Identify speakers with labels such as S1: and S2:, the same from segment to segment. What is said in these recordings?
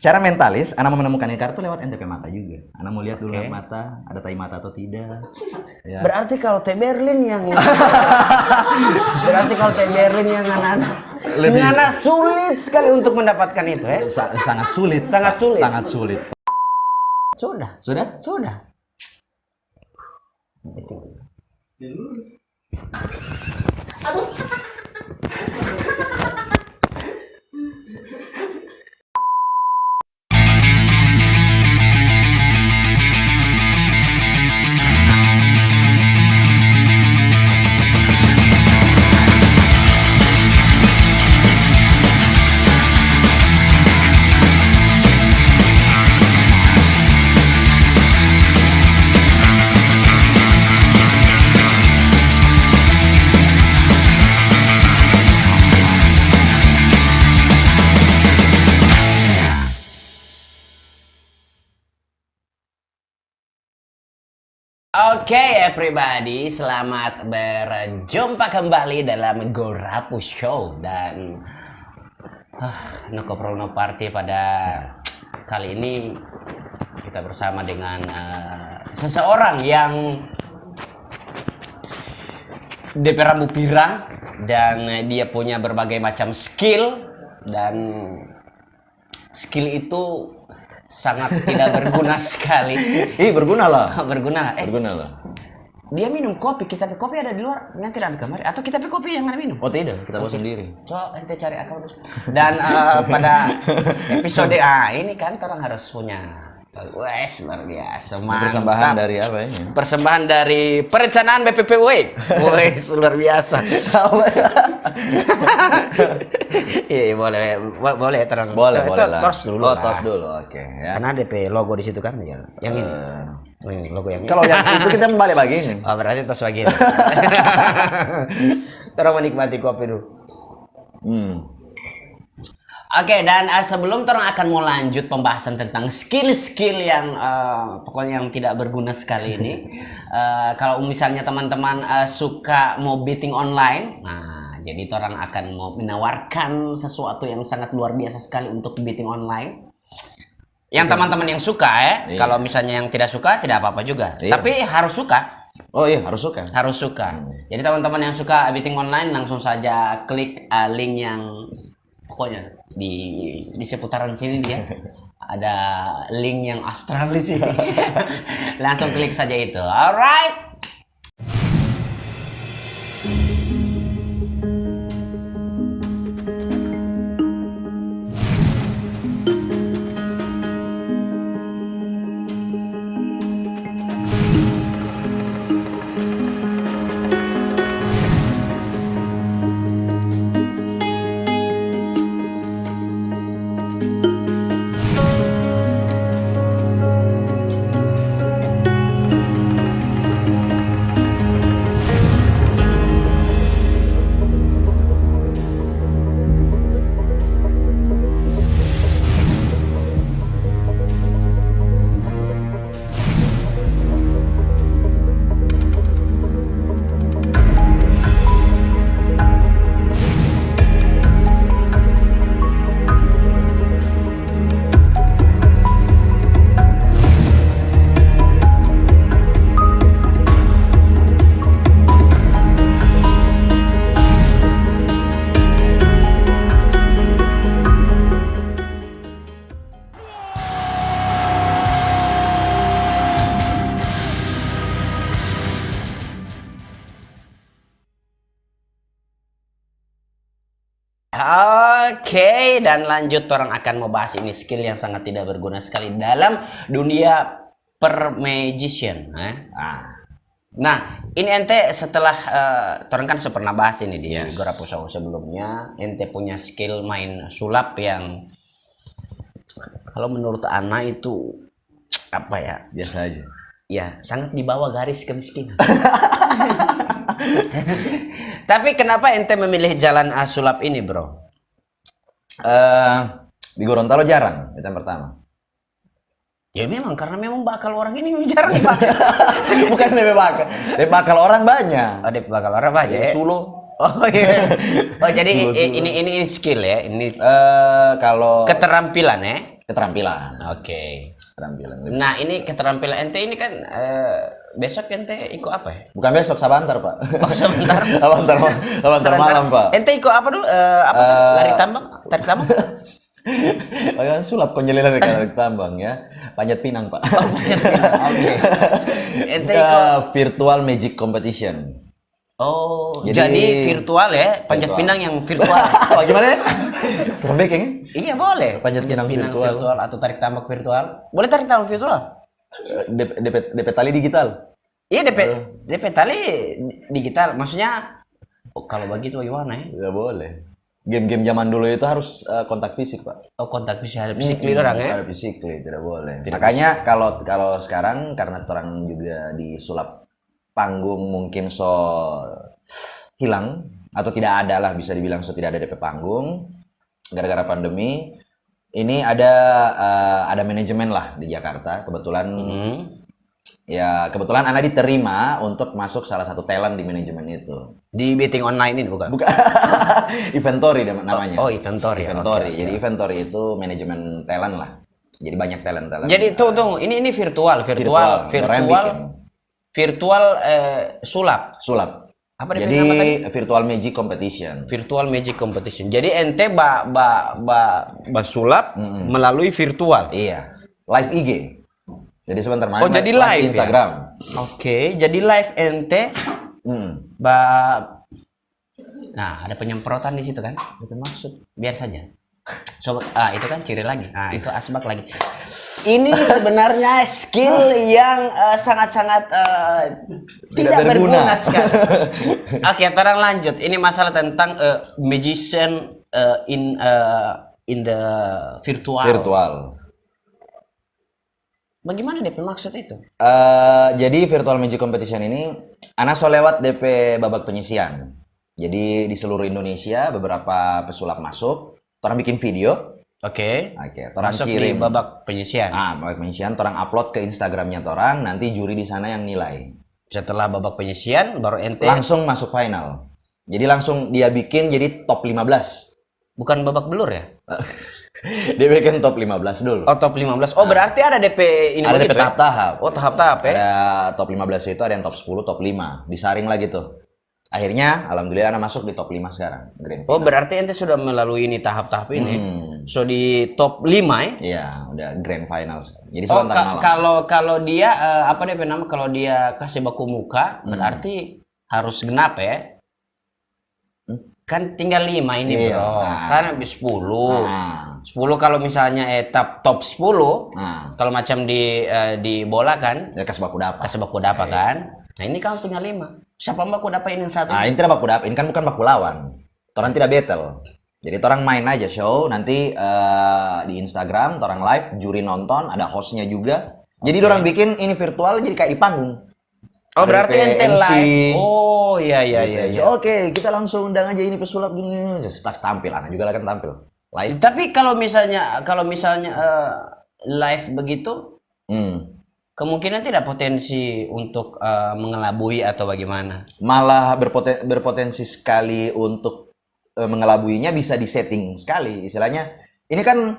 S1: secara mentalis, Ana mau menemukan ikan itu lewat NTP mata juga. Ana mau lihat dulu mata, ada tai mata atau tidak. Ya.
S2: Berarti kalau Teh Berlin yang berarti kalau Teh Berlin yang anak sulit sekali untuk mendapatkan itu ya.
S1: Sangat sulit.
S2: Sangat sulit.
S1: Sangat sulit.
S2: Sudah.
S1: Sudah?
S2: Sudah. Itu.
S3: Aduh.
S2: Oke everybody, selamat berjumpa kembali dalam Gorapu Show dan no Koprol no Party. Pada kali ini kita bersama dengan seseorang yang DP rambut pirang dan dia punya berbagai macam skill, dan skill itu sangat tidak berguna sekali.
S1: Berguna lah.
S2: Berguna.
S1: Berguna lah.
S2: Dia minum kopi, kita kopi ada di luar, nanti ada di kamar, atau kita kopi yang ada minum?
S1: Oh tidak, kita bawa sendiri.
S2: So, ente cari akun. Dan pada episode ini kan orang harus punya, wes luar biasa.
S1: Persembahan dari apa ini?
S2: Persembahan dari perencanaan BPPW. Wes luar biasa. Iya boleh terang.
S1: Boleh lah.
S2: Tos dulu.
S1: Oh, tos dulu. Oke, ya.
S2: Karena DP logo di situ kan ya. Yang ini. Ini logo yang ini.
S1: Kalau yang itu kita balik begini.
S2: Oh, berarti tos begini. Terus menikmati kopi dulu. Oke, dan sebelum orang akan mau lanjut pembahasan tentang skill-skill yang pokoknya yang tidak berguna sekali ini. Kalau misalnya teman-teman suka mau betting online, nah jadi orang akan mau menawarkan sesuatu yang sangat luar biasa sekali untuk betting online. Yang teman-teman yang suka
S1: Iya.
S2: Kalau misalnya yang tidak suka tidak apa-apa juga.
S1: Iya.
S2: Tapi harus suka.
S1: Oh iya, harus suka.
S2: Harus suka. Jadi teman-teman yang suka betting online langsung saja klik link yang pokoknya di seputaran sini dia ada link yang astral di sini. Langsung klik saja itu. Alright. Oke, dan lanjut orang akan membahas ini skill yang sangat tidak berguna sekali dalam dunia permagician. Nah, ini ente setelah orang kan pernah bahas ini di Gorapu Show sebelumnya, ente punya skill main sulap yang kalau menurut Ana itu apa ya?
S1: Biasa aja.
S2: Ya, sangat di bawah garis kemiskinan. Tapi kenapa ente memilih jalan sulap ini, bro?
S1: Di Gorontalo jarang, itu yang pertama.
S2: Ya memang, karena memang bakal orang ini jarang dipakai.
S1: Bukan DP bakal. DP bakal orang banyak.
S2: Oh, DP bakal orang banyak.
S1: Sulo.
S2: Oh iya. Oh jadi
S1: Sulo.
S2: ini skill ya. Ini
S1: Kalau
S2: keterampilan ya.
S1: Keterampilan.
S2: Oke.
S1: Keterampilan.
S2: Nah, ini keterampilan ente ini kan besok ente ikut apa ya?
S1: Bukan besok, Sabantar, Pak.
S2: Oh, sebentar.
S1: Sabantar malam, Pak.
S2: Ente ikut apa dulu? Apa? Lari tambang? Tarik tambang?
S1: Oh, ya, sulap konjelilan dari tambang ya. Panjat Pinang, Pak.
S2: Oh, oke. Ente ikut
S1: Virtual Magic Competition.
S2: Oh, jadi virtual ya, panjat
S1: virtual.
S2: pinang yang virtual.
S1: Oh, gimana ya? Kurang baking?
S2: Iya boleh.
S1: Panjat pinang virtual.
S2: Atau tarik tambang virtual. Boleh tarik tambang virtual?
S1: DP tali digital.
S2: Iya DP tali digital. Maksudnya kalau begitu gimana ya?
S1: Ya boleh. Game-game zaman dulu itu harus kontak fisik, Pak.
S2: Oh, kontak fisik, ada physically orang ya?
S1: Ada physically, tidak boleh. Makanya kalau sekarang karena orang juga disulap panggung mungkin hilang atau tidak ada lah, bisa dibilang tidak ada DP panggung gara-gara pandemi ini. Ada manajemen lah di Jakarta kebetulan. Ya kebetulan Ana diterima untuk masuk salah satu talent di manajemen itu.
S2: Di betting online ini bukan?
S1: Bukan. Inventory namanya.
S2: Oh, Inventory.
S1: Inventory.
S2: Okay.
S1: Jadi Inventory itu manajemen talent lah. Jadi banyak talent.
S2: Jadi tunggu, ini virtual sulap. Apa
S1: jadi
S2: nama tadi?
S1: virtual magic competition.
S2: Virtual magic competition. Jadi ente sulap melalui virtual.
S1: Iya. Live IG. Jadi sebentar
S2: Oh, jadi live
S1: Instagram.
S2: Ya? Oke, jadi live ente. Nah, ada penyemprotan di situ kan? Itu maksud. Biar saja. Itu kan ciri lagi. Nah, itu asbak lagi. Ini sebenarnya skill yang sangat-sangat tidak berguna sekali. Oke, terang lanjut. Ini masalah tentang magician in the virtual. Bagaimana DP maksud itu?
S1: Jadi virtual magic competition ini Ana so lewat DP babak penyisian. Jadi di seluruh Indonesia beberapa pesulap masuk. Orang bikin video.
S2: Oke.
S1: Orang
S2: masuk
S1: kirim
S2: di babak penyisian.
S1: Babak penyisian, orang upload ke Instagramnya orang, nanti juri di sana yang nilai.
S2: Setelah babak penyisian, baru ente
S1: langsung masuk final. Jadi langsung dia bikin jadi top 15.
S2: Bukan babak belur ya?
S1: Dia bikin top 15 dulu.
S2: Oh, top 15. Oh, berarti ada DP ini
S1: ada DP
S2: ya?
S1: tahap-tahap.
S2: Oh, tahap-tahap ya?
S1: Ada top 15 itu ada yang top 10, top 5. Disaring lagi tuh. Akhirnya, alhamdulillah Ana masuk di top 5 sekarang.
S2: Oh, berarti ente sudah melalui ini tahap-tahap ini. So di top 5 ya?
S1: Iya, udah grand final sekarang. Jadi
S2: kalau dia apa DP nama? Kalau dia kasih baku muka, berarti harus genap ya? Kan tinggal 5 ini, bro. Kan habis 10. 10 kalau misalnya top 10, kalau macam di bola kan,
S1: ya kasih baku dapat
S2: kan. Nah, ini kamu punya 5. Siapa baku dapat ini satu?
S1: Ini tidak baku dapat, ini kan bukan baku lawan. Orang tidak battle. Jadi orang main aja show, nanti di Instagram, orang live, juri nonton, ada hostnya juga. Jadi orang bikin ini virtual jadi kayak di panggung.
S2: Oh, berarti ente live. Oh, iya.
S1: Oke, kita langsung undang aja ini pesulap gini. Tas tampil, Ana juga akan tampil. Live.
S2: Tapi kalau misalnya live begitu, kemungkinan tidak potensi untuk mengelabui atau bagaimana?
S1: Malah berpotensi sekali untuk mengelabuinya, bisa disetting sekali. Istilahnya, ini kan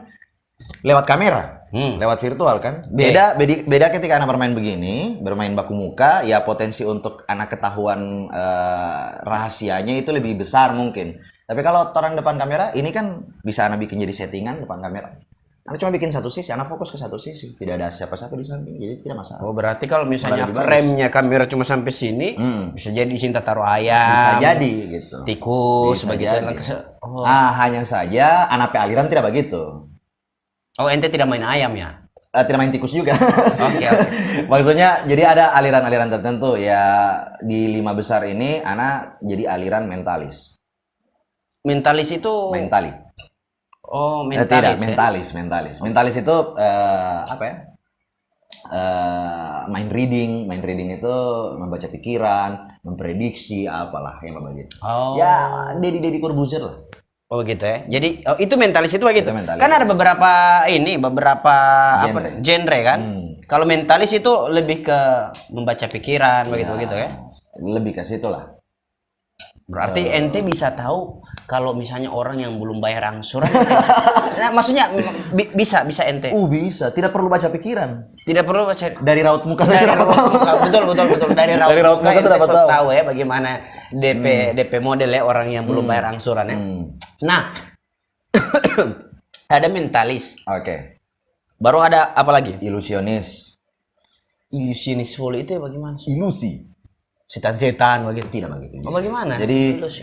S1: lewat kamera, lewat virtual kan. Beda ketika anak bermain begini, bermain baku muka, ya potensi untuk anak ketahuan rahasianya itu lebih besar mungkin. Tapi kalau orang depan kamera, ini kan bisa anak bikin jadi settingan depan kamera. Anak cuma bikin satu sisi, anak fokus ke satu sisi, tidak ada siapa-siapa di samping, jadi tidak masalah.
S2: Oh, berarti kalau misalnya frame-nya kamera cuma sampai sini, bisa jadi Sinta taruh ayam,
S1: bisa jadi gitu,
S2: tikus,
S1: bisa
S2: begitu.
S1: Hanya saja anak aliran tidak begitu.
S2: Oh, ente tidak main ayam ya?
S1: Tidak main tikus juga.
S2: Oke.
S1: Maksudnya, jadi ada aliran-aliran tertentu ya. Di 5 besar ini, anak jadi aliran mentalis.
S2: Mentalis itu?
S1: Mentali.
S2: Oh, mentalis.
S1: Tidak, mentalis. Mentalis itu apa ya? Mind reading itu membaca pikiran, memprediksi apalah yang begitu.
S2: Oh.
S1: Ya, Deddy Corbuzier lah.
S2: Oh gitu ya. Jadi itu mentalis itu begitu.
S1: Mentalis.
S2: Kan ada beberapa genre kan. Kalau mentalis itu lebih ke membaca pikiran begitu ya.
S1: Lebih ke situ lah.
S2: Berarti ente bisa tahu kalau misalnya orang yang belum bayar angsuran. Nah, maksudnya bisa ente.
S1: Bisa, tidak perlu baca pikiran.
S2: Tidak perlu baca
S1: Dari raut muka
S2: dari
S1: saja dapat
S2: raut
S1: tahu.
S2: muka. Betul. Dari raut muka
S1: muka
S2: ente
S1: sudah dapat
S2: sudah
S1: tahu.
S2: tahu ya bagaimana DP model ya orang yang belum bayar angsuran ya. Nah, ada mentalis.
S1: Oke.
S2: Baru ada apa lagi?
S1: Ilusionis.
S2: Ilusionis full itu ya bagaimana?
S1: Ilusi.
S2: Setan-setan begitu.
S1: Tidak begitu.
S2: Oh, bagaimana?
S1: Jadi
S2: Ilusi.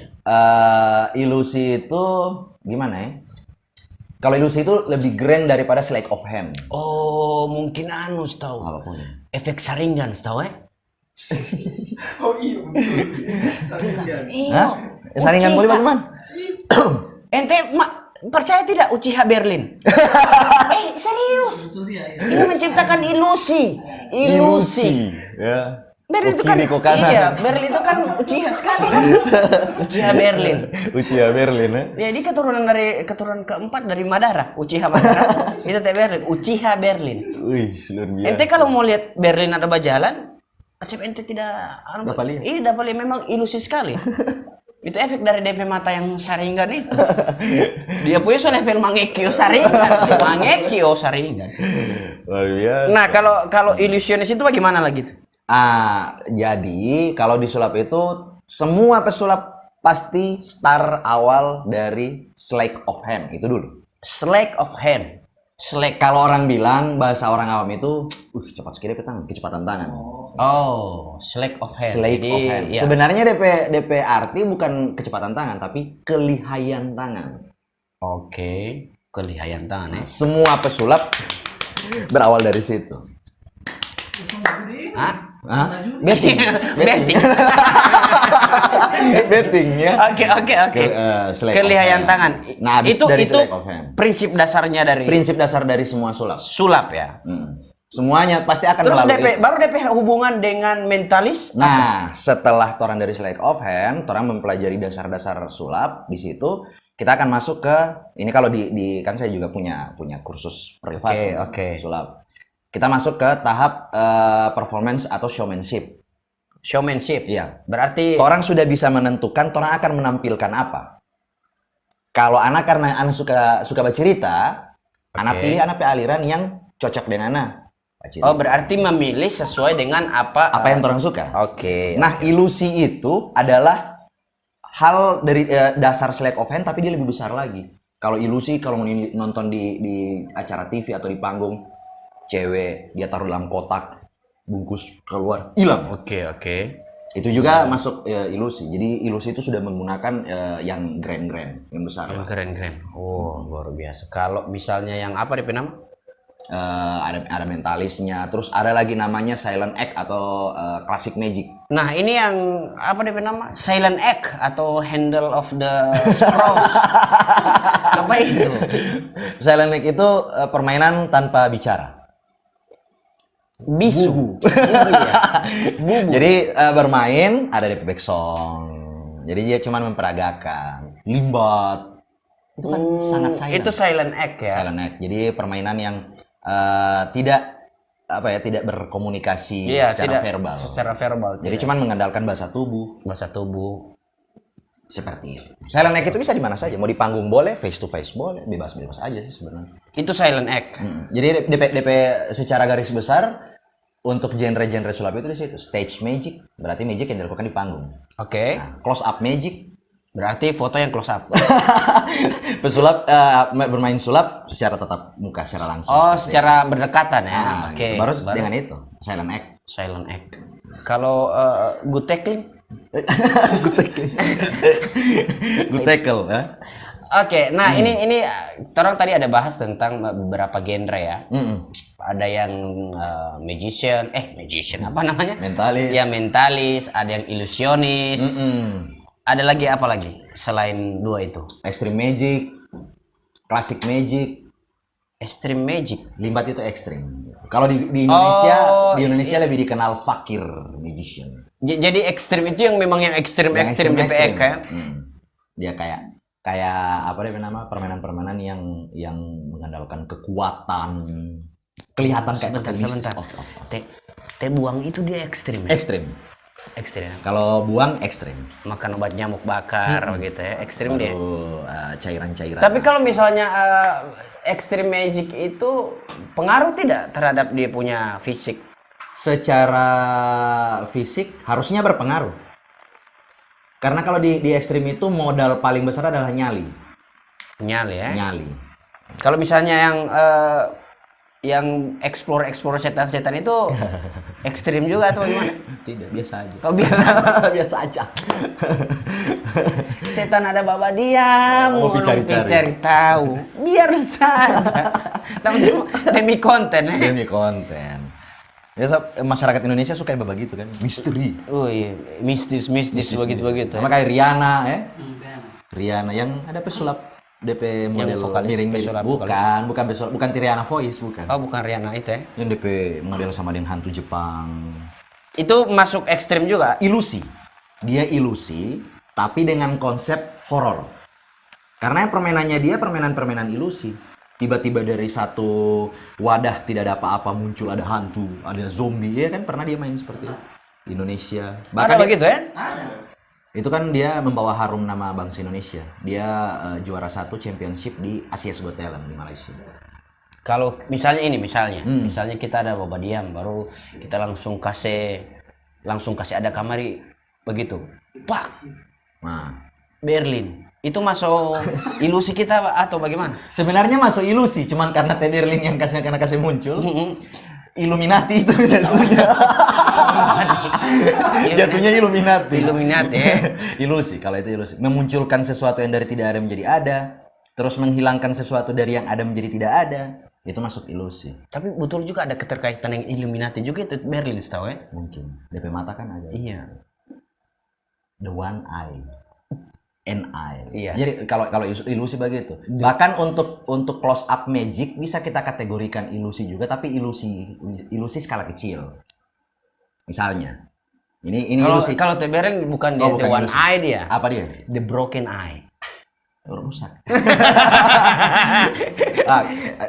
S1: ilusi itu gimana ya? Kalau ilusi itu lebih grand daripada sleight of hand.
S2: Oh, mungkin tahu.
S1: Apapun.
S2: Efek saringan, tahu ya?
S3: Oh iya betul. Saringan.
S2: Iya.
S1: Hah? Saringan boleh bagaimana?
S2: Ente percaya tidak Uchiha Berlin? Serius.
S3: Betul dia ya.
S2: Ini menciptakan ilusi.
S1: Ya.
S2: Berlin itu
S1: Kiri,
S2: kan
S1: kok kanan.
S2: iya, Berlin itu kan Uchiha sekali kan. Uchiha Berlin.
S1: Uchiha Berlin ya.
S2: Jadi keturunan keempat dari Madara, Uchiha Madara. Itu teh Berlin, Uchiha Berlin.
S1: Wih, luar biasa.
S2: Ente kalau mau lihat Berlin ada berjalan, acep ente tidak
S1: Dapat lihat.
S2: Iya, dapat lihat, memang ilusi sekali. Itu efek dari DP mata yang saringan itu. Dia punya soal level Mangekyo saringan. Mangekyo saringan.
S1: Luar biasa.
S2: Nah, kalau ilusionis itu bagaimana lagi tuh?
S1: Jadi kalau di sulap itu semua pesulap pasti start awal dari sleight of hand itu dulu.
S2: Sleight of hand. Sleight.
S1: Kalau orang bilang bahasa orang awam itu, cepat sekali kecepatan tangan.
S2: Oh, sleight of hand.
S1: Sleight
S2: Jadi,
S1: of hand.
S2: ya.
S1: Sebenarnya DP arti bukan kecepatan tangan tapi kelihayan tangan.
S2: Oke, kelihayan tangan ya.
S1: Semua pesulap berawal dari situ.
S2: Hah?
S1: Betting. Betting ya.
S2: Oke.
S1: Sleight of
S2: Kelihayan
S1: hand.
S2: tangan.
S1: Nah, habis
S2: itu
S1: dari
S2: itu
S1: sleight of hand.
S2: prinsip dasarnya dari
S1: Prinsip dasar dari semua sulap.
S2: sulap ya.
S1: Semuanya pasti akan
S2: Terus
S1: melalui
S2: DP baru DP hubungan dengan mentalis.
S1: Nah, setelah torang dari sleight of hand, torang mempelajari dasar-dasar sulap. Di situ kita akan masuk ke ini kalau di kan saya juga punya kursus privat
S2: Oke.
S1: sulap. Kita masuk ke tahap performance atau showmanship.
S2: Showmanship.
S1: Iya.
S2: Berarti
S1: Torang sudah bisa menentukan torang akan menampilkan apa. Kalau anak karena anak suka bercerita, anak pilih anak aliran yang cocok dengan anak.
S2: Oh, berarti memilih sesuai dengan apa
S1: yang torang suka.
S2: Oke.
S1: Nah, ilusi itu adalah hal dari dasar sleight of hand tapi dia lebih besar lagi. Kalau ilusi kalau nonton di acara TV atau di panggung, cewek dia taruh dalam kotak, bungkus keluar, hilang.
S2: Oke.
S1: Itu juga masuk ilusi. Jadi ilusi itu sudah menggunakan yang grand, yang besar.
S2: Keren. Oh, luar biasa. Kalau misalnya yang apa DP nama?
S1: Ada mentalisnya, terus ada lagi namanya silent act atau classic magic.
S2: Nah, ini yang apa DP nama? Silent act atau handle of the cross. Apa itu?
S1: Silent act itu permainan tanpa bicara.
S2: Bisu.
S1: Bubu. Jadi bermain ada di back song. Jadi dia cuma memperagakan. Limbat. Itu kan sangat silent.
S2: Itu silent act ya.
S1: Silent act. Jadi permainan yang tidak berkomunikasi secara verbal.
S2: Secara verbal.
S1: Jadi cuma mengandalkan bahasa tubuh.
S2: bahasa tubuh.
S1: Seperti itu. Silent act itu bisa di mana saja. Mau di panggung boleh, face to face boleh, bebas-bebas aja sih sebenarnya.
S2: Itu silent act.
S1: Jadi DP secara garis besar untuk genre-genre sulap itu di situ. Stage magic berarti magic yang dilakukan di panggung.
S2: Oke.
S1: Nah, close up magic
S2: Berarti foto yang close up.
S1: pesulap bermain sulap secara tatap muka secara langsung.
S2: Oh,
S1: seperti
S2: secara berdekatan ya.
S1: itu.
S2: Oke.
S1: Gitu. Baru dengan itu silent act.
S2: Silent act. Kalau good tackling?
S1: Good tackle ya.
S2: Oke, nah ini orang tadi ada bahas tentang beberapa genre ya. Ada yang magician apa namanya?
S1: Mentalis.
S2: Ya mentalis, ada yang ilusionis. Ada lagi apa lagi selain dua itu?
S1: Extreme magic, classic magic,
S2: Extreme magic.
S1: limbat itu ekstrim. Kalau di Indonesia lebih dikenal fakir magician.
S2: Jadi ekstrim itu yang memang yang ekstrim
S1: Yang
S2: DPX ya?
S1: Dia kayak apa nama permainan-permainan yang mengandalkan kekuatan, kelihatan kayak
S2: Sebentar.
S1: mistis.
S2: Teh buang itu dia ekstrim. Ya?
S1: Ekstrim.
S2: Ekstrim.
S1: Kalau buang ekstrim.
S2: Makan obat nyamuk bakar gitu ya. Ekstrim dia.
S1: Baru cairan-cairan.
S2: Tapi kalau misalnya Extreme Magic itu pengaruh tidak terhadap dia punya fisik?
S1: Secara fisik harusnya berpengaruh. Karena kalau di ekstrim itu modal paling besar adalah nyali.
S2: Nyali ya.
S1: Nyali.
S2: Kalau misalnya yang explore setan-setan itu ekstrim juga atau gimana?
S1: Tidak, biasa aja.
S2: Kalau biasa
S1: Biasa aja.
S2: setan ada baba diam,
S1: Oh,
S2: cari tahu. Biar saja. Tapi demi konten ya.
S1: Demi konten. Biasa masyarakat Indonesia suka yang begitu kan, misteri.
S2: Oh iya, mistis begitu.
S1: Sama kayak Rihanna ya. Rihanna yang ada pesulap DP model
S2: vokalis
S1: miring-miring.
S2: pesulap
S1: Bukan pesulap, bukan Rihanna Voice, bukan.
S2: Oh, bukan Rihanna itu ya.
S1: Yang DP model sama dengan hantu Jepang.
S2: Itu masuk ekstrim juga.
S1: Ilusi. Dia ilusi, tapi dengan konsep horor. Karena permainannya dia permainan ilusi. Tiba-tiba dari satu wadah tidak ada apa-apa muncul ada hantu, ada zombie. Ya kan pernah dia main seperti itu di Indonesia.
S2: Ada begitu ya?
S1: Itu kan dia membawa harum nama bangsa Indonesia. Dia juara 1 championship di Asia's Got Talent di Malaysia.
S2: Kalau misalnya kita ada Baba Diam, baru kita langsung kasih ada kamari begitu. Pak.
S1: Nah,
S2: Berlin. Itu masuk ilusi kita atau bagaimana?
S1: sebenarnya masuk ilusi, cuman karena Teh Berlin yang kasih muncul. Illuminati itu jatuhnya. Jatuhnya Illuminati.
S2: Illuminati ya.
S1: Ilusi, kalau itu ilusi. Memunculkan sesuatu yang dari tidak ada menjadi ada, terus menghilangkan sesuatu dari yang ada menjadi tidak ada. Itu masuk ilusi.
S2: Tapi betul juga ada keterkaitan yang Illuminati juga itu Berlin setahu ya.
S1: Mungkin. DP mata kan ada.
S2: Iya.
S1: The one eye. NI.
S2: Iya.
S1: Jadi kalau ilusi begitu. Bahkan untuk close up magic bisa kita kategorikan ilusi juga, tapi ilusi skala kecil. Misalnya, ini ilusi.
S2: Kalau Berlin bukan dia the one
S1: ilusi.
S2: eye dia.
S1: Apa dia?
S2: The broken eye.
S1: Rusak.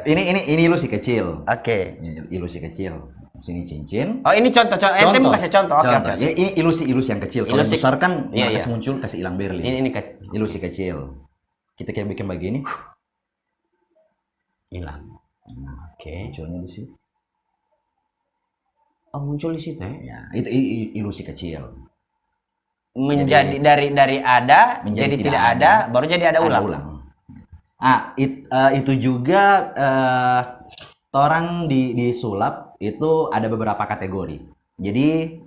S1: Ini ilusi kecil.
S2: Oke.
S1: Ilusi kecil. Sini cincin.
S2: Oh, ini contoh. Ente mau kasih contoh. Oke.
S1: Ini ilusi yang kecil. Kalau yang besar kan kasih muncul, kasih hilang Berlin.
S2: Ini
S1: ilusi kecil. Kita kayak bikin begini.
S2: Hilang. Oke.
S1: Munculnya di situ.
S2: Oh, muncul di situ ya.
S1: Ya, itu ilusi kecil.
S2: Menjadi dari ada menjadi tidak ada, baru jadi ada ulang.
S1: Itu juga orang di sulap itu ada beberapa kategori. Jadi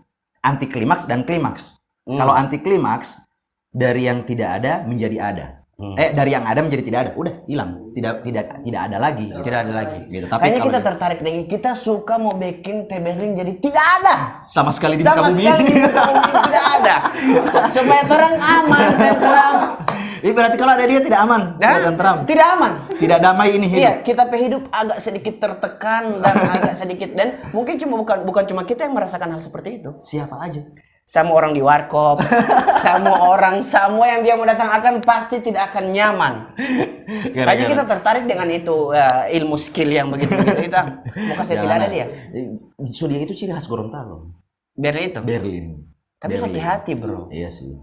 S1: anti klimaks dan klimaks. Kalau anti klimaks dari yang tidak ada menjadi ada. Dari yang ada menjadi tidak ada. Udah hilang. Tidak ada lagi.
S2: Tidak ada lagi.
S1: Gitu. Tapi
S2: kayaknya kita tertarik dengan kita suka mau bikin Teh Berlin jadi tidak ada.
S1: Sama sekali di muka bumi.
S2: Tidak ada. Supaya orang aman, tentram.
S1: Berarti kalau ada dia tidak aman, tidak tentram.
S2: Tidak aman.
S1: Tidak damai ini hidup.
S2: Iya, kita hidup agak sedikit tertekan dan agak sedikit dan mungkin bukan cuma kita yang merasakan hal seperti itu.
S1: Siapa aja?
S2: Sama orang di warkop, semua yang dia mau datang akan pasti tidak akan nyaman. Kayaknya kita tertarik dengan itu ilmu skill yang begitu kita mau kasih tidak ada dia.
S1: So dia itu ciri khas Gorontalo.
S2: Berlin itu.
S1: Berlin.
S2: Tapi sakit hati bro.
S1: Iya sih.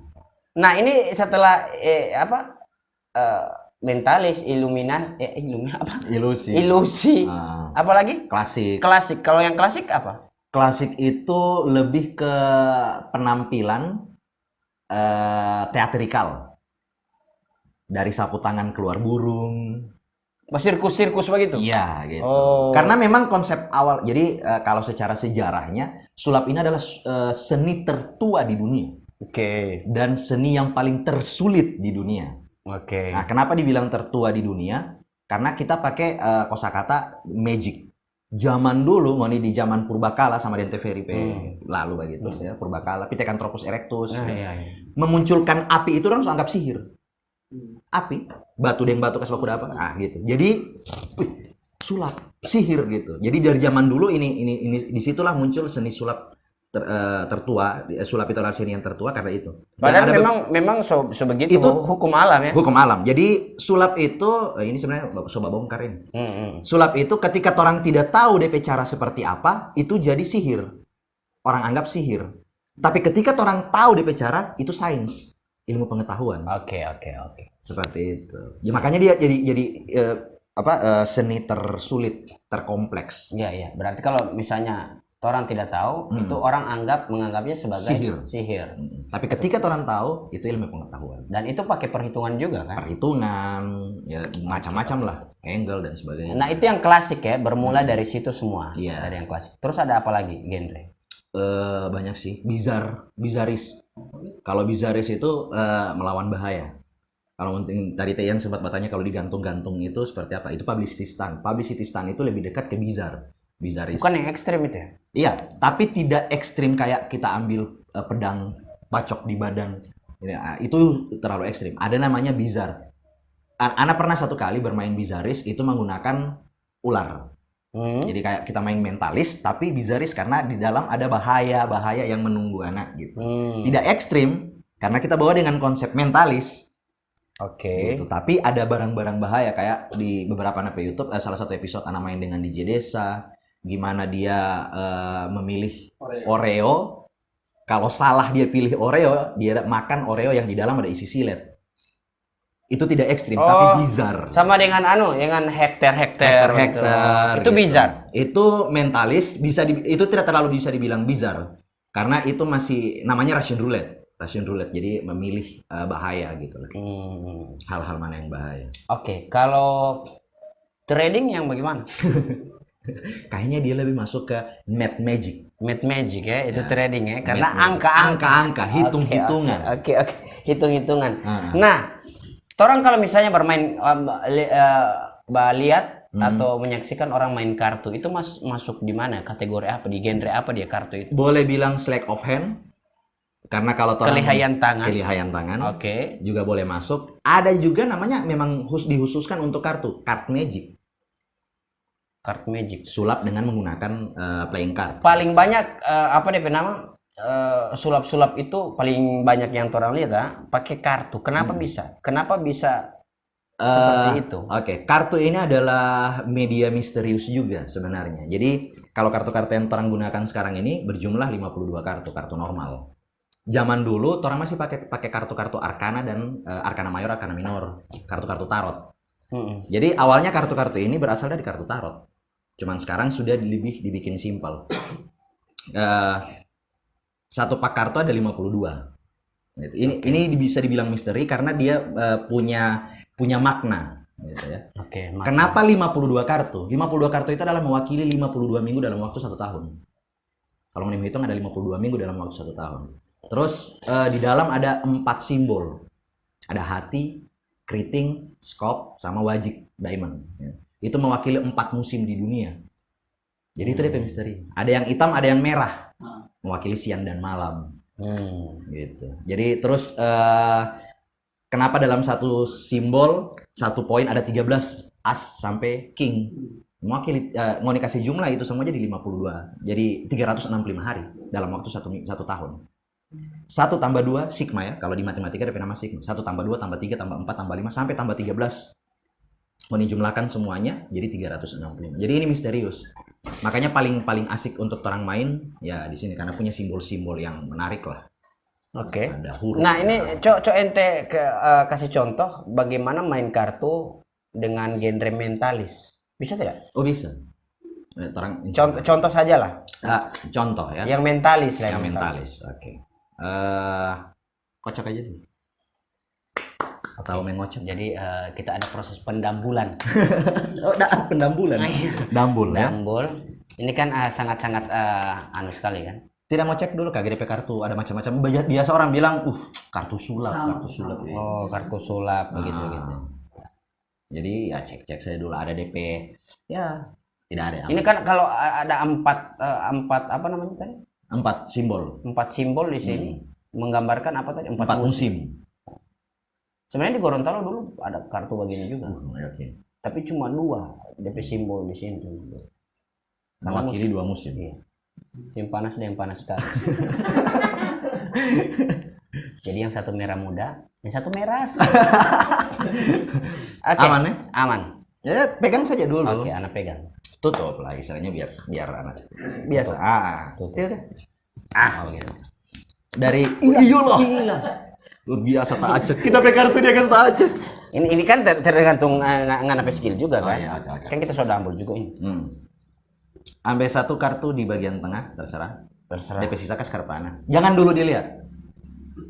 S2: Nah ini setelah mentalis, ilusi. Apalagi? Klasik. Kalau yang klasik apa?
S1: Klasik itu lebih ke penampilan teatrikal. Dari sapu tangan keluar burung.
S2: Sirkus begitu?
S1: Iya gitu.
S2: Oh.
S1: Karena memang konsep awal. Jadi kalau secara sejarahnya sulap ini adalah seni tertua di dunia.
S2: Oke.
S1: Dan seni yang paling tersulit di dunia.
S2: Oke.
S1: Nah, kenapa dibilang tertua di dunia? Karena kita pakai kosakata magic. Zaman dulu, di zaman Purbakala sama Dente Feripe lalu begitu ya, Purbakala, Pithecanthropus erectus.
S2: Iya.
S1: Memunculkan api itu orang anggap sihir. Api, batu kasih baku apa? Gitu. Jadi sulap, sihir gitu. Jadi dari zaman dulu ini disitulah muncul seni sulap tertua. Sulap itu adalah seni yang tertua karena itu.
S2: Padahal memang sebegitu itu hukum alam ya.
S1: Hukum alam. Jadi sulap itu ini sebenarnya coba bongkar ini. Sulap itu ketika orang tidak tahu DP cara seperti apa, itu jadi sihir. Orang anggap sihir. Tapi ketika orang tahu DP cara, itu sains, ilmu pengetahuan.
S2: Oke.
S1: Seperti itu. Ya, makanya dia jadi seni tersulit, terkompleks.
S2: Iya. Berarti kalau misalnya orang tidak tahu, itu orang menganggapnya sebagai sihir.
S1: Tapi ketika orang tahu, itu ilmu pengetahuan.
S2: Dan itu pakai perhitungan juga kan?
S1: Perhitungan, ya macam-macam lah, angle dan sebagainya.
S2: Nah itu yang klasik ya, bermula dari situ semua.
S1: Iya.
S2: Dari yang klasik. Terus ada apa lagi genre?
S1: Banyak sih, bizaris. Kalau bizaris itu melawan bahaya. Kalau mungkin tadi Tian sempat bertanya kalau digantung-gantung itu seperti apa? Itu publicity stunt. Publicity stunt itu lebih dekat ke bizaris.
S2: Bukan yang ekstrim itu ya?
S1: Iya, tapi tidak ekstrim kayak kita ambil pedang bacok di badan. Ya, itu terlalu ekstrim. Ada namanya bizar. Ana pernah satu kali bermain bizaris itu menggunakan ular. Jadi kayak kita main mentalis tapi bizaris karena di dalam ada bahaya yang menunggu anak gitu. Tidak ekstrim karena kita bawa dengan konsep mentalis.
S2: Oke.
S1: Gitu. Tapi ada barang-barang bahaya kayak di beberapa anak YouTube salah satu episode anak main dengan DJ Desa, gimana dia memilih Oreo. Kalau salah dia pilih Oreo, dia makan Oreo yang di dalam ada isi silet. Itu tidak ekstrim, tapi bizar.
S2: Sama dengan dengan hektar. Itu
S1: gitu.
S2: bizar.
S1: Itu mentalis, itu tidak terlalu bisa dibilang bizar. Karena itu masih namanya Russian roulette. Jadi memilih bahaya gitu lah. Hal-hal mana yang bahaya.
S2: Oke, kalau trading yang bagaimana?
S1: Kayaknya dia lebih masuk ke math magic
S2: ya, itu trading ya, karena angka,
S1: hitung-hitungan.
S2: Oke, hitung-hitungan. Nah, orang kalau misalnya bermain lihat atau menyaksikan orang main kartu itu masuk di mana? Kategori apa? Di genre apa dia kartu itu?
S1: Boleh bilang sleight of hand. Karena kalau
S2: kelihayan tangan.
S1: Oke. Juga boleh masuk. Ada juga namanya memang dihususkan untuk kartu, card magic.
S2: Card magic.
S1: Sulap dengan menggunakan playing card.
S2: Paling banyak apa dia nama? Sulap-sulap itu paling banyak yang orang lihat pakai kartu. Kenapa bisa? Kenapa bisa seperti itu?
S1: Oke, kartu ini adalah media misterius juga sebenarnya. Jadi kalau kartu-kartu yang orang gunakan sekarang ini berjumlah 52 kartu normal. Zaman dulu orang masih pakai kartu-kartu arkana dan arkana mayor, arkana minor, kartu-kartu tarot. Jadi awalnya kartu-kartu ini berasal dari kartu tarot. Cuman sekarang sudah lebih dibikin simpel. Satu pak kartu ada 52. Ini bisa dibilang misteri karena dia punya makna. Gitu ya.
S2: Oke,
S1: kenapa 52 kartu? 52 kartu itu adalah mewakili 52 minggu dalam waktu 1 tahun. Kalau mau dihitung ada 52 minggu dalam waktu 1 tahun. Terus di dalam ada 4 simbol. Ada hati, keriting, skop, sama wajik, diamond. Ya. Itu mewakili 4 musim di dunia. Jadi itu dia misteri. Ada yang hitam, ada yang merah. Mewakili siang dan malam. Gitu. Jadi terus kenapa dalam satu simbol, satu poin ada 13 as sampai king. Mewakili mau dikasih jumlah itu semua jadi 52. Jadi 365 hari dalam waktu satu tahun. 1 tambah 2 sigma ya. Kalau di matematika ada nama sigma. 1 tambah 2 tambah 3 tambah 4 tambah 5 sampai tambah 13. Mau dijumlahkan semuanya jadi 365. Jadi ini misterius. Makanya paling asik untuk orang main ya di sini karena punya simbol-simbol yang menarik lah.
S2: Oke.
S1: Ada huruf.
S2: Nah, ini ente kasih contoh bagaimana main kartu dengan genre mentalis. Bisa tidak?
S1: Oh bisa.
S2: Contoh saja lah.
S1: Contoh ya.
S2: Yang mentalis lah.
S1: Yang mentalis. Oke. Kocok aja dulu. Atau mengocok.
S2: Jadi kita ada proses pendambulan.
S1: Oh, pendambulan. Dambul ya.
S2: Dambul. Ini kan sangat-sangat anu sekali kan.
S1: Tidak mau cek dulu KGDP kartu ada macam-macam. Biasa orang bilang, kartu sulap.
S2: Oh, kartu sulap begitu.
S1: Jadi ya cek saya dulu ada DP. Ya tidak ada.
S2: Ini kan kalau ada empat apa namanya tadi?
S1: 4 simbol.
S2: 4 simbol di sini menggambarkan apa tadi? 4
S1: musim.
S2: Sebenarnya di Gorontalo dulu ada kartu begini juga.
S1: Okay.
S2: Tapi cuma 2 DP simbol di sini.
S1: Mewakili 2 musim.
S2: Iya. Yang panas dan yang panas sekali. Jadi yang satu merah muda, yang satu merah. Okay.
S1: Aman ya?
S2: Aman.
S1: Ya pegang saja dulu.
S2: Oke, anak pegang.
S1: Tutup lah istilahnya biar anak biasa.
S2: Tutup.
S1: Tutup.
S2: Oh gitu.
S1: Dari iya loh. Luar biasa tak acet. Kita pakai kartu dia kasih tak acet.
S2: Ini kan tergantung nganape skill juga kan.
S1: iya, oke.
S2: Kan kita sudah ambil juga ini.
S1: Ambil satu kartu di bagian tengah, terserah.
S2: Terserah.
S1: DP sisa kas karpana. Jangan dulu dilihat.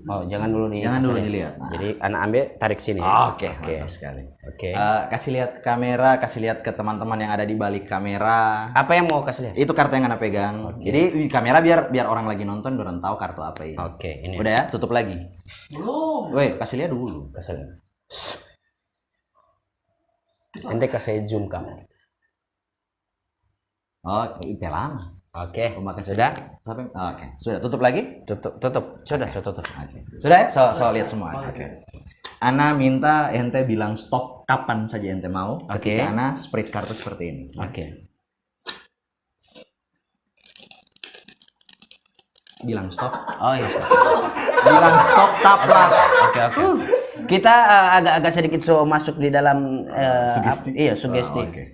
S2: Oh, jangan dulu
S1: dilihat. Nah.
S2: Jadi anak ambil tarik sini.
S1: Oke, mantap sekali.
S2: Oke.
S1: Kasih lihat kamera, kasih lihat ke teman-teman yang ada di balik kamera.
S2: Apa yang mau kasih lihat?
S1: Itu kartu yang Anda pegang. Jadi di kamera biar orang lagi nonton orang tahu kartu apa ini.
S2: Oke, ini.
S1: Udah ya, tutup lagi.
S3: Belum.
S1: Woi, kasih lihat dulu.
S2: Kasih lihat. Ente kasih zoom kamera.
S1: Oh, itu lama.
S2: Oke.
S1: Pemakai
S2: Sudah?
S1: Sampai oke. Sudah tutup lagi?
S2: Tutup. Sudah tutup.
S1: Oke. Sudah ya? So lihat semua. Oke. Ana minta ente bilang stop kapan saja ente mau.
S2: Oke.
S1: Ketika Ana spread kartu seperti ini.
S2: Oke.
S1: Bilang stop.
S2: Oh iya.
S1: Bilang stop taplak.
S2: Oke. Kita agak sedikit masuk di dalam
S1: Sugesti.
S2: iya, sugesti.
S1: Oke.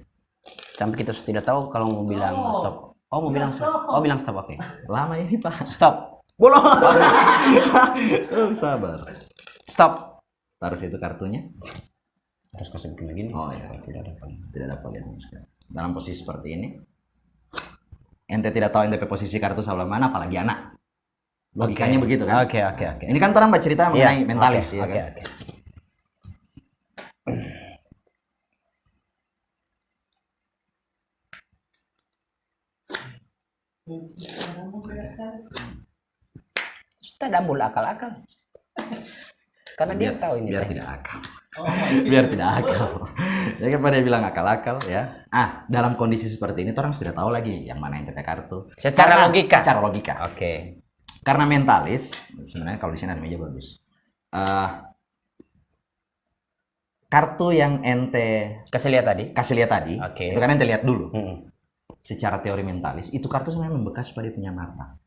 S2: Sampai kita tidak tahu kalau mau bilang stop. Oh, mau bilang stop. Oh, bilang stop. Oke.
S1: Lama ini, Pak.
S2: Stop.
S1: Bolong. Sabar.
S2: Stop.
S1: Taruh situ kartunya.
S2: Harus kasih bikin begini.
S1: Oh iya.
S2: Tidak ada apa.
S1: Tidak ada pilihan sekali. Dalam posisi seperti ini. Ente tidak tahu ente posisi kartu sebelah mana, apalagi anak. Logikanya begitu kan?
S2: Oke.
S1: Ini kan orang bercerita mengenai mentalis.
S2: Oke. Kita dambul akal-akal. Karena dia tahu ini.
S1: Biar tidak akal. Biar tidak akal. Jadi kan pada bilang akal-akal ya. Dalam kondisi seperti ini orang sudah tahu lagi yang mana yang TP kartu.
S2: Secara logika.
S1: Secara logika.
S2: Oke.
S1: Karena mentalis, sebenarnya kalau di sini ada meja bagus. Kartu yang ente
S2: Kasih lihat tadi. Oke.
S1: itu kan ente lihat dulu. Secara teori mentalis, itu kartu sebenarnya membekas pada punya mata.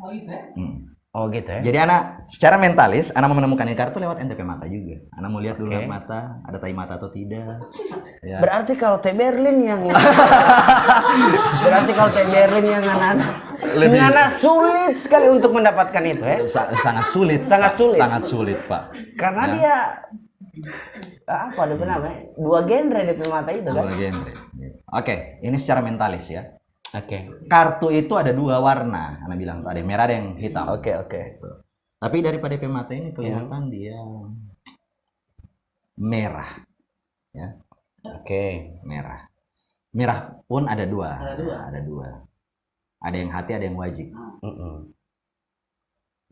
S3: Oh itu ya?
S2: Oh gitu ya.
S1: Jadi anak secara mentalis, anak mau menemukan ini kartu lewat NTP mata juga. Anak mau lihat dulu lewat mata, ada tai mata atau tidak. Ya.
S2: Berarti kalau T Berlin yang anak sulit sekali untuk mendapatkan itu ya.
S1: Sangat sulit.
S2: Sangat sulit.
S1: Sangat sulit, Pak.
S2: Karena dia apa ada namanya? Dua genre di mata itu kan.
S1: Dua genre. Oke, ini secara mentalis ya.
S2: Oke.
S1: Kartu itu ada dua warna. Anak bilang ada yang merah, ada yang hitam.
S2: Oke.
S1: Tapi daripada DP mata ini kelihatan dia merah. Ya.
S2: Oke.
S1: Merah. Merah pun ada dua. Ada dua. Ada yang hati, ada yang wajib.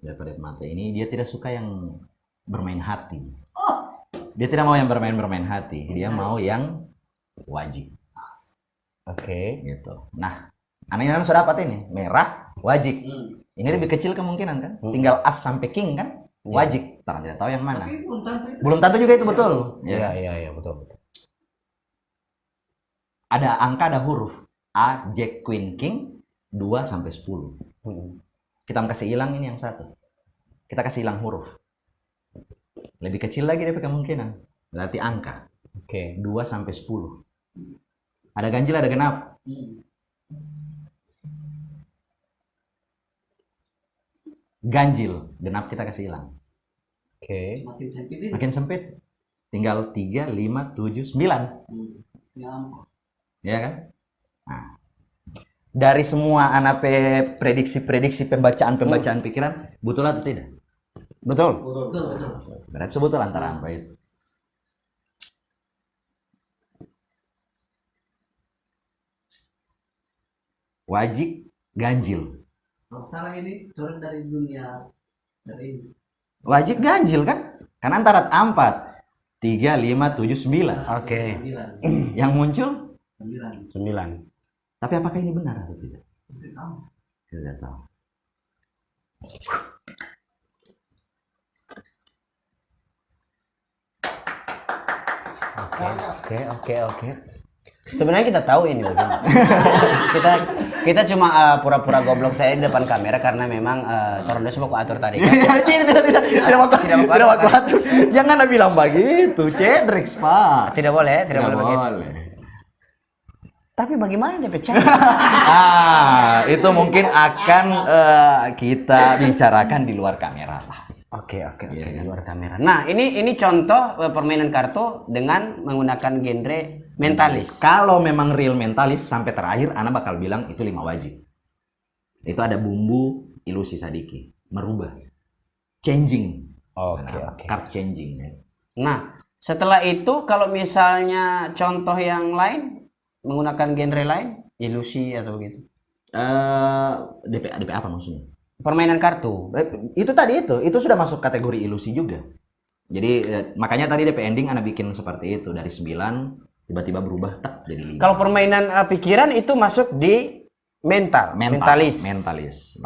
S1: Daripada mata ini dia tidak suka yang bermain hati. Dia tidak mau yang bermain hati. Dia mau yang wajib.
S2: Oke.
S1: Gitu. Nah, anak sudah dapat ini merah wajib. Ini lebih kecil kemungkinan kan? Tinggal as sampai king kan? Wajib. Tangan tidak tahu yang mana.
S3: Tapi
S1: Belum tentu juga itu betul.
S2: Iya, betul.
S1: Ada angka, ada huruf. A, Jack, Queen, King 2 sampai 10. Kita kasih hilang ini yang satu. Kita kasih hilang huruf. Lebih kecil lagi DP kemungkinan. Berarti angka.
S2: Oke.
S1: 2 sampai 10. Ada ganjil, ada genap. Ganjil, genap kita kasih hilang.
S2: Oke.
S3: makin sempit ini.
S1: Makin sempit. Tinggal 3, 5, 7, 9. Ya kan? Nah, dari semua anak prediksi pembacaan pikiran, betul atau tidak?
S2: Betul.
S3: Betul.
S1: Berarti sebetul antara apa itu? Wajib, ganjil.
S3: Kalau salah ini turun dari dunia dari ini.
S1: Wajib ganjil kan? Kan antara 4, 3, 5, 7, 9.
S2: Oke.
S3: 9.
S1: Yang muncul
S3: 9.
S2: 9.
S1: Tapi apakah ini benar atau tidak?
S3: Tidak tahu.
S1: Tidak tahu.
S2: Oke. Sebenarnya kita tahu ini bagaimana. kita cuma pura-pura goblok saya di depan kamera karena memang Torondos mau atur tadi kan.
S1: Tidak aku atur. Jangan bilang begitu, Cedrix, Pak.
S2: Tidak boleh begitu. Tapi bagaimana DP cara?
S1: Itu mungkin akan kita bicarakan di luar kamera lah.
S2: Oke, di luar kamera. Nah, ini contoh permainan kartu dengan menggunakan genre mentalis.
S1: Kalau memang real mentalis sampai terakhir Ana bakal bilang itu 5 wajib. Itu ada bumbu ilusi sadiki, merubah, changing.
S2: Oke.
S1: Card changing.
S2: Nah, setelah itu kalau misalnya contoh yang lain menggunakan genre lain, ilusi atau begitu.
S1: DP apa maksudnya?
S2: Permainan kartu.
S1: Itu sudah masuk kategori ilusi juga. Jadi makanya tadi DP ending Ana bikin seperti itu, dari 9 tiba-tiba berubah jadi 5.
S2: Kalau permainan pikiran itu masuk di mentalis.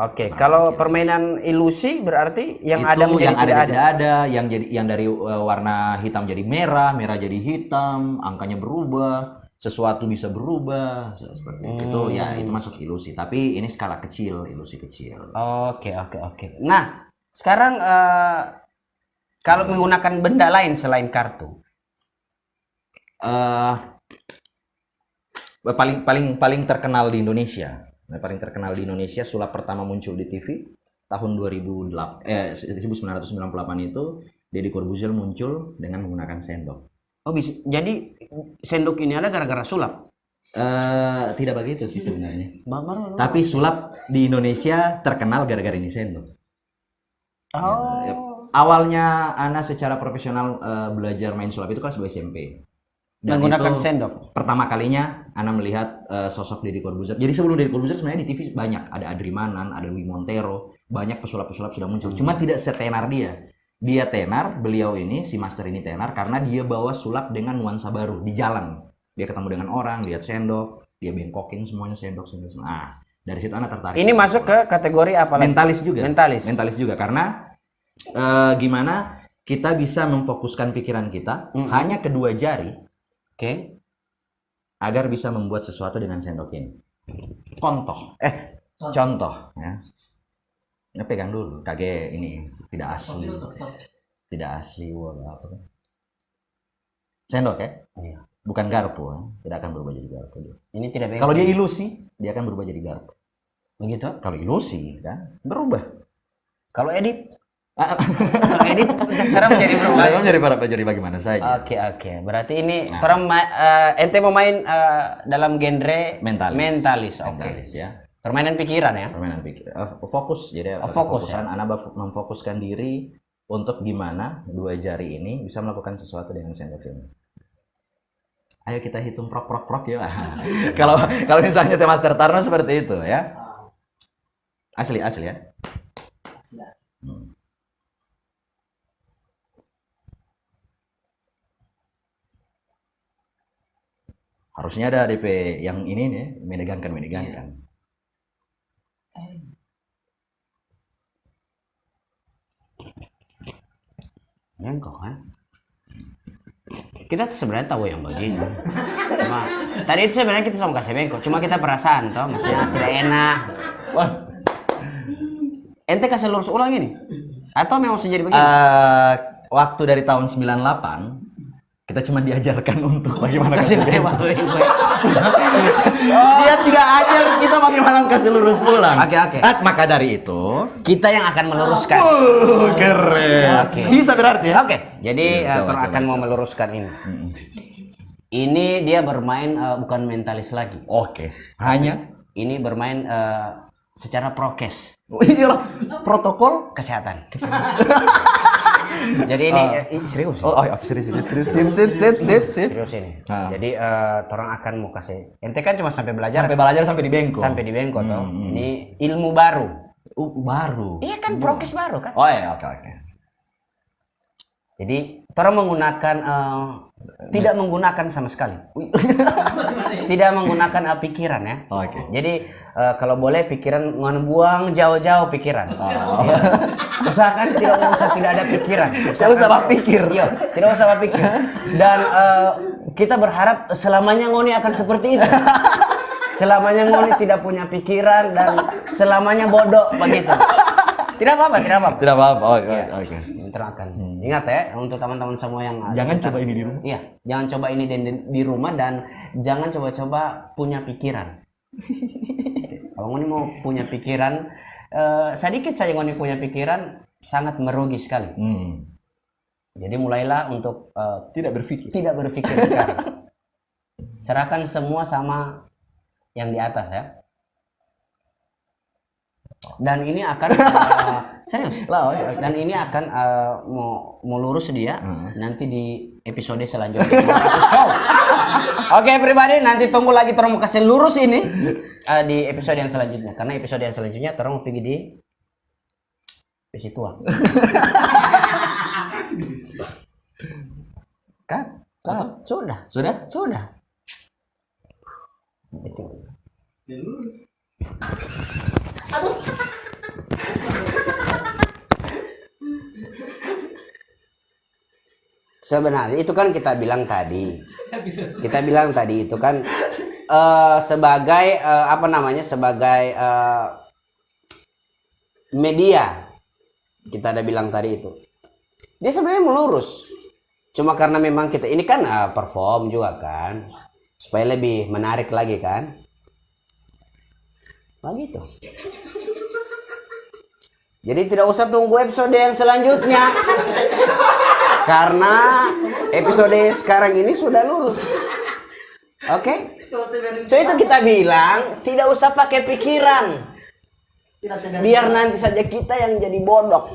S2: Oke, kalau permainan ilusi berarti yang
S1: itu
S2: ada menjadi
S1: yang
S2: tidak ada.
S1: yang dari warna hitam jadi merah jadi hitam, angkanya berubah, sesuatu bisa berubah seperti itu ya, itu masuk ilusi, tapi ini skala kecil, ilusi kecil.
S2: Oke. Nah, sekarang kalau menggunakan benda lain selain kartu,
S1: paling terkenal di Indonesia. Paling terkenal di Indonesia, sulap pertama muncul di TV tahun 1998 itu, Deddy Corbuzier muncul dengan menggunakan sendok.
S2: oh bisa. Jadi sendok ini ada gara-gara sulap?
S1: Tidak begitu sih sebenarnya.
S2: Baru.
S1: Tapi sulap di Indonesia terkenal gara-gara ini sendok. Awalnya Ana secara profesional belajar main sulap itu kelas 2 SMP. Dan
S2: menggunakan
S1: itu
S2: sendok.
S1: Pertama kalinya Ana melihat sosok Deddy Corbuzier. Jadi sebelum Deddy Corbuzier sebenarnya di TV banyak, ada Adri Manan, ada Wi Montero, banyak pesulap-pesulap sudah muncul. Cuma tidak setenar dia. Dia tenar, beliau ini si master ini tenar karena dia bawa sulap dengan nuansa baru di jalan. Dia ketemu dengan orang, lihat sendok, dia bengkokin semuanya sendok. Nah, dari situ Ana tertarik.
S2: Ini masuk ke kategori apa lagi?
S1: Mentalis juga karena gimana kita bisa memfokuskan pikiran kita hanya kedua jari.
S2: Oke.
S1: Agar bisa membuat sesuatu dengan sendok ini. Contoh ya. Ini pegang dulu, kage ini tidak asli. Tidak asli apa kan? Sendok ya?
S2: Iya.
S1: Bukan garpu, ya? Tidak akan berubah jadi garpu.
S2: Ini tidak bengkok.
S1: Kalau dia ilusi, dia akan berubah jadi garpu.
S2: Begitu?
S1: Kalau ilusi kan berubah.
S2: Kalau edit sekarang menjadi berubah.
S1: Jadi bagaimana saja.
S2: Oke. Berarti ini orang ente mau main dalam genre mentalis. Oke.
S1: Ya.
S2: Permainan pikiran ya.
S1: Permainan pikiran. Fokus jadi
S2: fokusan.
S1: Anda memfokuskan diri untuk gimana dua jari ini bisa melakukan sesuatu dengan sendok ini. Ayo kita hitung prok ya. Kalau misalnya Master Tarno seperti itu ya. Asli ya. Harusnya ada DP yang ini nih, menegangkan.
S2: Bengkok kan? Kita sebenarnya tahu yang begini. Cuma tadi itu sebenarnya kita sama kasih bengkok, cuma kita perasaan toh, maksudnya tidak enak. Wah. Ente kasih lurus ulang ini? Atau memang sejadi begini?
S1: Waktu dari tahun 98 kita cuma diajarkan untuk bagaimana kasih bengkok. Dia tidak ajar kita bagaimana kasih lurus ulang.
S2: Oke.
S1: Maka dari itu
S2: kita yang akan meluruskan.
S1: Keren.
S2: Oke.
S1: Bisa berarti ya?
S2: Oke. Jadi Tor akan mau meluruskan ini. Ini dia bermain bukan mentalis lagi.
S1: Oke. Hanya
S2: ini bermain secara prokes.
S1: Iya, protokol
S2: kesehatan. Jadi ini serius.
S1: Sip.
S2: Serius ini. Jadi orang akan mau kasih. Ente kan cuma sampai belajar
S1: sampai di bengko.
S2: Sampai di bengko toh. Ini ilmu baru.
S1: Baru.
S2: Iya kan prokes baru kan?
S1: Oh iya, oke.
S2: Jadi orang menggunakan tidak menggunakan sama sekali. Tidak menggunakan pikiran ya.
S1: Oke.
S2: Jadi kalau boleh pikiran buang jauh-jauh pikiran. Ya. Usahakan tidak ada pikiran.
S1: Tidak usah berpikir.
S2: Iya, tidak usah berpikir. Dan kita berharap selamanya Ngoni akan seperti itu. Selamanya Ngoni tidak punya pikiran dan selamanya bodoh begitu. Tidak apa-apa, tidak apa-apa.
S1: Tidak apa-apa. Oke,
S2: Iya.
S1: oke.
S2: Terangkan. Ingat ya untuk teman-teman semua yang
S1: Jangan
S2: sekitar-
S1: coba ini di rumah.
S2: Iya, jangan coba ini di rumah dan jangan coba-coba punya pikiran. Kalau ngoni mau punya pikiran sedikit saja ngoni punya pikiran sangat merugi sekali. Jadi mulailah untuk
S1: Tidak berpikir.
S2: tidak berpikir sekarang. Serahkan semua sama yang di atas ya. Dan ini akan serius. Dan ini akan mau lurus dia nanti di episode selanjutnya. Show. Oke pribadi nanti tunggu lagi Torong mau kasih lurus ini di episode yang selanjutnya karena episode yang selanjutnya Torong mau pergi di situ.
S1: Kan?
S2: Sudah. Itu.
S3: Ya lurus.
S2: Sebenarnya itu kan kita bilang tadi itu kan sebagai apa namanya sebagai media kita ada bilang tadi itu dia sebenarnya melurus cuma karena memang kita ini kan perform juga kan supaya lebih menarik lagi kan begitu. Jadi tidak usah tunggu episode yang selanjutnya. Karena episode sekarang ini sudah lurus. Oke? So itu kita bilang tidak usah pakai pikiran. Biar nanti saja kita yang jadi bodoh.